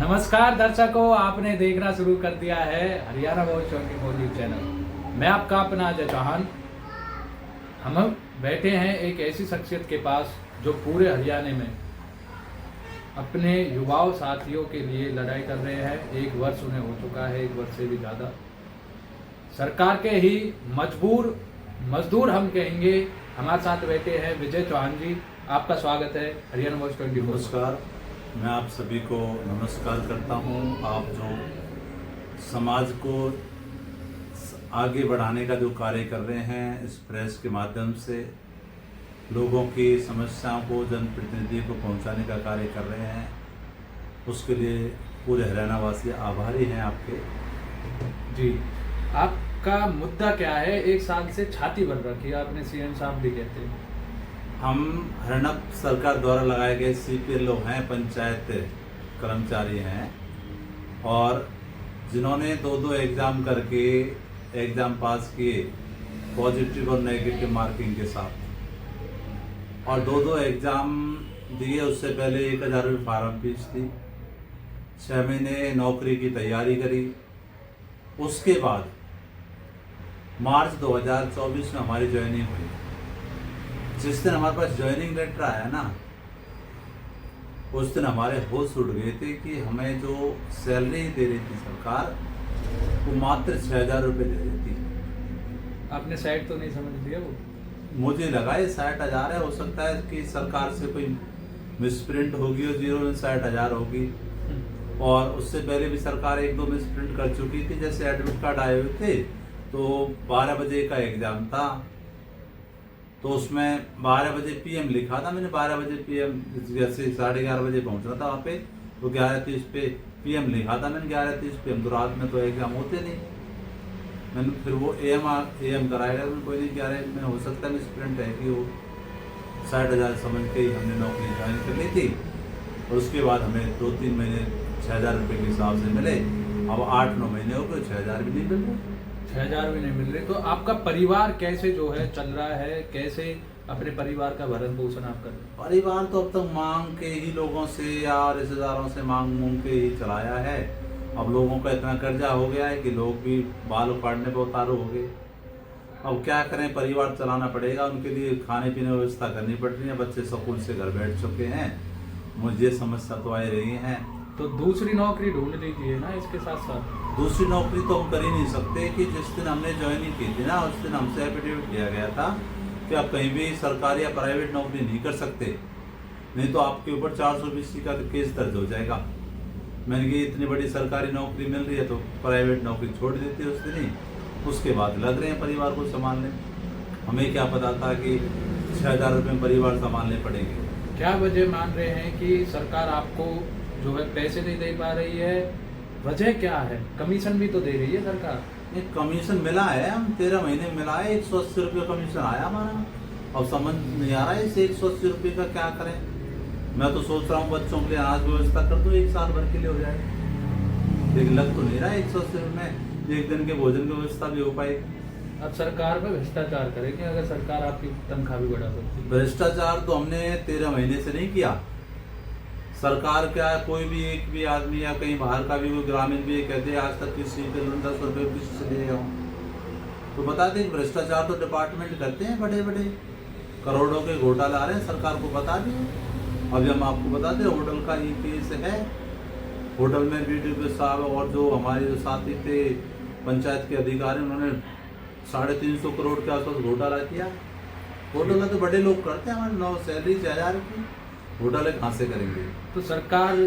नमस्कार दर्शकों, आपने देखना शुरू कर दिया है हरियाणा वॉइस 24 चैनल। मैं आपका अपना अजय चौहान। हम बैठे हैं एक ऐसी शख्सियत के पास जो पूरे हरियाणा में अपने युवाओं साथियों के लिए लड़ाई कर रहे हैं। 1 वर्ष उन्हें हो चुका है, 1 वर्ष से भी ज़्यादा। सरकार के ही मजदूर हम कहेंगे। हमारे साथ बैठे हैं विजय चौहान जी। आपका स्वागत है हरियाणा वॉइस 24। नमस्कार, मैं आप सभी को नमस्कार करता हूं। आप जो समाज को आगे बढ़ाने का जो कार्य कर रहे हैं, इस प्रेस के माध्यम से लोगों की समस्याओं को जनप्रतिनिधि को पहुंचाने का कार्य कर रहे हैं, उसके लिए पूरे हरियाणा वासी आभारी हैं आपके। जी, आपका मुद्दा क्या है? 1 साल से छाती भर रखी है आपने, सीएम साहब भी कहते हैं। हम हरियाणा सरकार द्वारा लगाए गए CPLO हैं, पंचायत कर्मचारी हैं, और जिन्होंने 2 एग्ज़ाम करके एग्ज़ाम पास किए पॉजिटिव और नेगेटिव मार्किंग के साथ, और 2 एग्ज़ाम दिए। उससे पहले 1000 रुपये फार्म फीस थी, 6 महीने नौकरी की तैयारी करी। उसके बाद मार्च 2024 में हमारी ज्वाइनिंग हुई। जिस दिन हमारे पास ज्वाइनिंग लेटर आया ना, उस दिन हमारे होश उड़ गए थे कि हमें जो सैलरी दे रही थी सरकार, वो मात्र 6000 रुपये दे रही थी। आपने साइड तो नहीं समझ लिया? वो मुझे लगा ये 60,000 है। हो सकता है कि सरकार से कोई मिसप्रिंट होगी और 0 में 60,000 होगी। और उससे पहले भी सरकार 1-2 मिसप्रिंट कर चुकी थी। जैसे एडमिट कार्ड आए हुए थे तो 12 बजे का एग्ज़ाम था, तो उसमें 12 बजे PM लिखा था। मैंने 12 बजे PM, जैसे 11:30 बजे पहुंचना था वहाँ पे, तो 11:30 पे PM लिखा था मैंने। 11:30 PM तो रात में तो एग्ज़ाम होते नहीं। मैंने फिर वो AM कराएगा, कोई नहीं, 11 में हो सकता है मिसप्रिंट है कि वो 60,000 समझ के ही हमने नौकरी ज्वाइन कर ली थी। और उसके बाद हमें 2-3 महीने 6000 रुपये के हिसाब से मिले। अब 8-9 महीने हो गए, 6000 भी नहीं मिल रहे। 6000 भी नहीं मिल रहे। तो आपका परिवार कैसे जो है चल रहा है? कैसे अपने परिवार का भरण पोषण आप कर रहे हैं? परिवार तो अब तक मांग के ही लोगों से या रिश्तेदारों से मांग के ही चलाया है। अब लोगों का इतना कर्जा हो गया है कि लोग भी बाल उखाड़ने पर उतारू हो गए। अब क्या करें, परिवार चलाना पड़ेगा। उनके लिए खाने पीने की व्यवस्था करनी पड़ रही है। बच्चे स्कूल से घर बैठ चुके हैं, मुझे समस्या तो आ रही है। तो दूसरी नौकरी ढूंढ लीजिए ना इसके साथ साथ। दूसरी नौकरी तो हम कर ही नहीं सकते कि जिस दिन हमने ज्वाइनिंग की थी ना, उस दिन हमसे एफिडेविट दिया गया था कि आप कहीं भी सरकारी या प्राइवेट नौकरी नहीं कर सकते, नहीं तो आपके ऊपर 420 का केस दर्ज हो जाएगा। मैंने कहा इतनी बड़ी सरकारी नौकरी मिल रही है तो प्राइवेट नौकरी छोड़ देती है उस दिन ही। उसके बाद लग रहे हैं परिवार को संभालने। हमें क्या पता था कि 6000 रुपये में परिवार संभालने पड़ेंगे। क्या वजह मान रहे हैं कि सरकार आपको जो है पैसे नहीं दे पा रही है? वजह क्या है? कमीशन भी तो दे रही है सरकार। एक कमीशन मिला है, हम 13 महीने में मिला है, 180 रुपये कमीशन आया हमारा। अब समझ नहीं आ रहा है इस 180 रुपये का क्या करें। मैं तो सोच रहा हूँ बच्चों के लिए अनाज व्यवस्था कर दो, 1 साल भर के लिए हो जाए। लेकिन लग तो नहीं रहा है 180 रुपये में 1 दिन के भोजन की व्यवस्था भी हो पाए। अब सरकार पे भ्रष्टाचार करेंगे अगर सरकार आपकी तनख्वाह भी बढ़ा सकती है। भ्रष्टाचार तो हमने 13 महीने से नहीं किया। सरकार क्या, कोई भी एक भी आदमी या कहीं बाहर का भी कोई ग्रामीण भी कहते हैं आज तक किसी पे 10 रुपये किसी से ले जाऊँ, तो बता दें भ्रष्टाचार तो डिपार्टमेंट करते हैं, बड़े बड़े करोड़ों के घोटाले आ रहे हैं, सरकार को बता दिए। अभी हम आपको बता दें, होटल का ये केस है। होटल में BDO साहब और जो हमारे जो साथी थे पंचायत के अधिकारी, उन्होंने 350 करोड़ के आसपास घोटाला किया। होटल का तो बड़े लोग करते हैं, हमारे 9 सैलरी 6000 की, घोटाले कहाँ से करेंगे? तो सरकार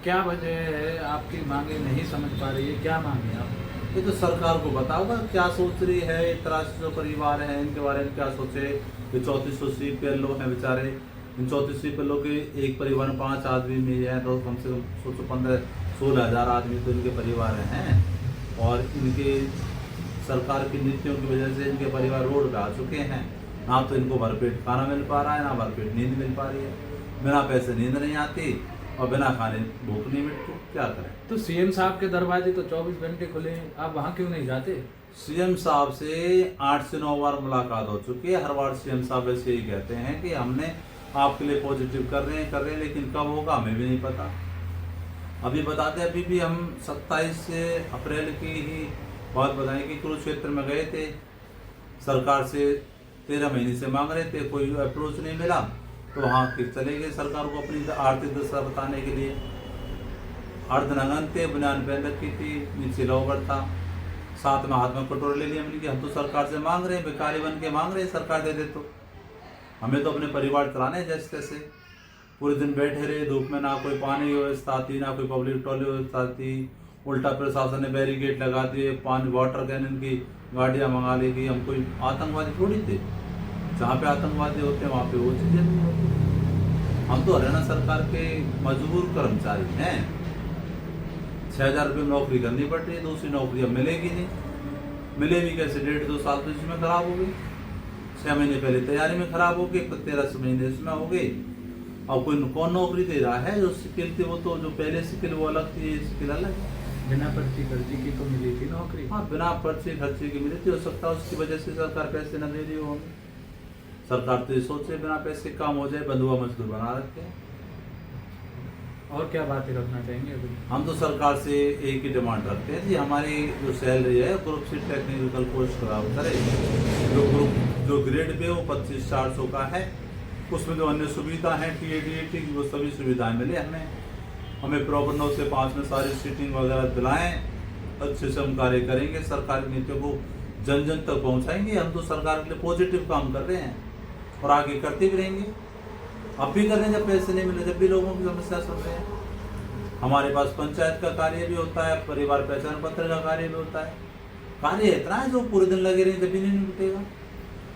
क्या वजह है आपकी मांगे नहीं समझ पा रही है? क्या मांगे आप? ये तो सरकार को पता होगा क्या सोच रही है। इतना जो परिवार हैं इनके बारे में क्या सोचे। ये 3400 CPLO हैं बेचारे। इन 3400 CPLO के एक परिवार में 5 आदमी भी हैं, तो कम से कम सोचो 15-16 हज़ार आदमी तो इनके परिवार हैं। और इनके सरकार की नीतियों की वजह से इनके परिवार रोड पे आ चुके हैं। ना तो इनको भरपेट खाना मिल पा रहा है, ना भरपेट नींद मिल पा रही है। बिना पैसे नींद नहीं आती और बिना खाने भूख नहीं मिटती, क्या करें। तो CM साहब के दरवाजे तो 24 घंटे खुले हैं, आप वहाँ क्यों नहीं जाते? CM साहब से 8 से 9 बार मुलाकात हो चुकी है। हर बार CM साहब ऐसे ही कहते हैं कि हमने आपके लिए पॉजिटिव कर रहे हैं, लेकिन कब होगा हमें भी नहीं पता। अभी बताते अभी भी हम 27 अप्रैल की ही बात बताएं कि कुरुक्षेत्र में गए थे, सरकार से 13 महीने से मांग रहे थे, कोई अप्रोच नहीं मिला, तो वहाँ फिर चले गए सरकार को अपनी आर्थिक दशा बताने के लिए। अर्धनग्न थे, बनियान पहन रखी थी, नीचे लोवर था, साथ में हाथ में कटोरे ले लिए हमने कि हम तो सरकार से मांग रहे हैं, भिखारी बन के मांग रहे हैं, सरकार दे दे तो हमें तो अपने परिवार चलाने हैं जैसे तैसे। पूरे दिन बैठे रहे धूप में, ना कोई पानी की व्यवस्था थी, ना कोई पब्लिक टॉयलेट व्यवस्था थी, उल्टा प्रशासन ने बैरिकेड लगा दिए, पानी वाटर कैनन की गाड़ियाँ मंगा ली कि हम कोई आतंकवादी थोड़ी थे। जहाँ पे आतंकवादी होते हैं वहाँ पे वो चीजें नहीं होती। हम तो हरियाणा सरकार के मजबूर कर्मचारी हैं। 6,000 रुपये नौकरी करनी पड़ रही है, दूसरी नौकरी अब मिलेगी नहीं। मिलेगी कैसे? 1.5-2 साल तो इसमें खराब हो गई, 6 महीने पहले तैयारी में खराब हो गई, 13 महीने इसमें हो गई। अब कोई कौन नौकरी दे रहा है? जो स्किल थी वो तो, जो पहले स्किल वो अलग थी, ये स्किल अलग है। बिना पर्ची खर्ची की तो मिली थी नौकरी। हाँ, बिना पर्ची खर्चे की मिली थी। हो सकता है उसकी वजह से सरकार पैसे न दे रही हो। सरकार तो ये सोचे बिना पैसे काम हो जाए, बंधुआ मजदूर बना रखे हैं। और क्या बातें रखना चाहेंगे अभी? हम तो सरकार से एक ही डिमांड रखते हैं जी, हमारी जो सैलरी है ग्रुप सी टेक्निकल पोस्ट का करे, जो ग्रेड पे वो 25,400 का है, उसमें जो अन्य सुविधा है TAT की वो सभी सुविधाएं मिले हमें प्रॉपर 9 से 5 में सारी सीटिंग वगैरह दिलाएं। अच्छे से हम कार्य करेंगे, सरकारी नीतियों को जन जन तक पहुंचाएंगे। हम तो सरकार के लिए पॉजिटिव काम कर रहे हैं और आगे करते भी रहेंगे। अब भी कर रहे हैं, जब पैसे नहीं मिले, जब भी लोगों की समस्या सुन रहे हैं। हमारे पास पंचायत का कार्य भी होता है, परिवार पहचान पत्र का कार्य भी होता है। कार्य इतना है जो पूरे दिन लगे रहे, जब भी नहीं निपटेगा।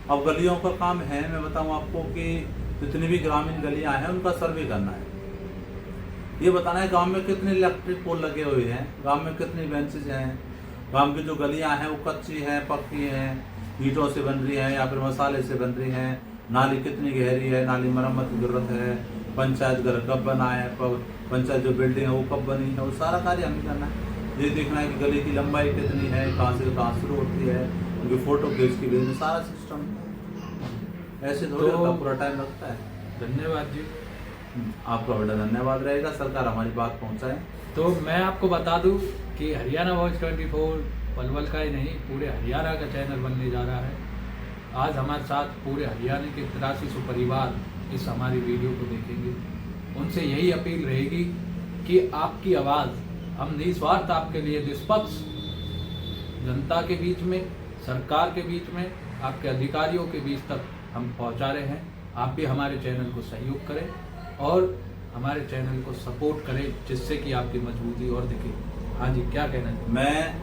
अब गलियों का काम है, मैं बताऊं आपको कि जितनी भी ग्रामीण गलियां हैं उनका सर्वे करना है। ये बताना है गांव में कितने इलेक्ट्रिक पोल लगे हुए हैं, गांव में कितनी बेंचेज हैं, गांव की जो गलियां हैं वो कच्ची हैं, पक्की हैं, ईंटों से बन रही हैं या फिर मसाले से बन रही हैं, नाली कितनी गहरी है, नाली मरम्मत की जरूरत है, पंचायत घर कब बना है, पंचायत जो बिल्डिंग है वो कब बनी है, वो सारा कार्य हमें करना है। ये देखना है कि गली की लंबाई कितनी है, कहाँ से कहाँ शुरू होती है, उनकी फोटो खींच के भेजना, सारा सिस्टम। ऐसे थोड़ी होता, पूरा टाइम लगता है। धन्यवाद जी, आपका बड़ा धन्यवाद रहेगा, सरकार हमारी बात पहुंचाए। तो मैं आपको बता दूं कि हरियाणा वॉइस 24 पलवल का ही नहीं, पूरे हरियाणा का चैनल बनने जा रहा है। आज हमारे साथ पूरे हरियाणा के 8300 परिवार इस हमारी वीडियो को देखेंगे। उनसे यही अपील रहेगी कि आपकी आवाज़ हम निस्वार्थ आपके लिए, निष्पक्ष जनता के बीच में, सरकार के बीच में, आपके अधिकारियों के बीच तक हम पहुंचा रहे हैं। आप भी हमारे चैनल को सहयोग करें और हमारे चैनल को सपोर्ट करें, जिससे कि आपकी मजबूती और दिखे। हाँ जी, क्या कहना चाहिए? मैं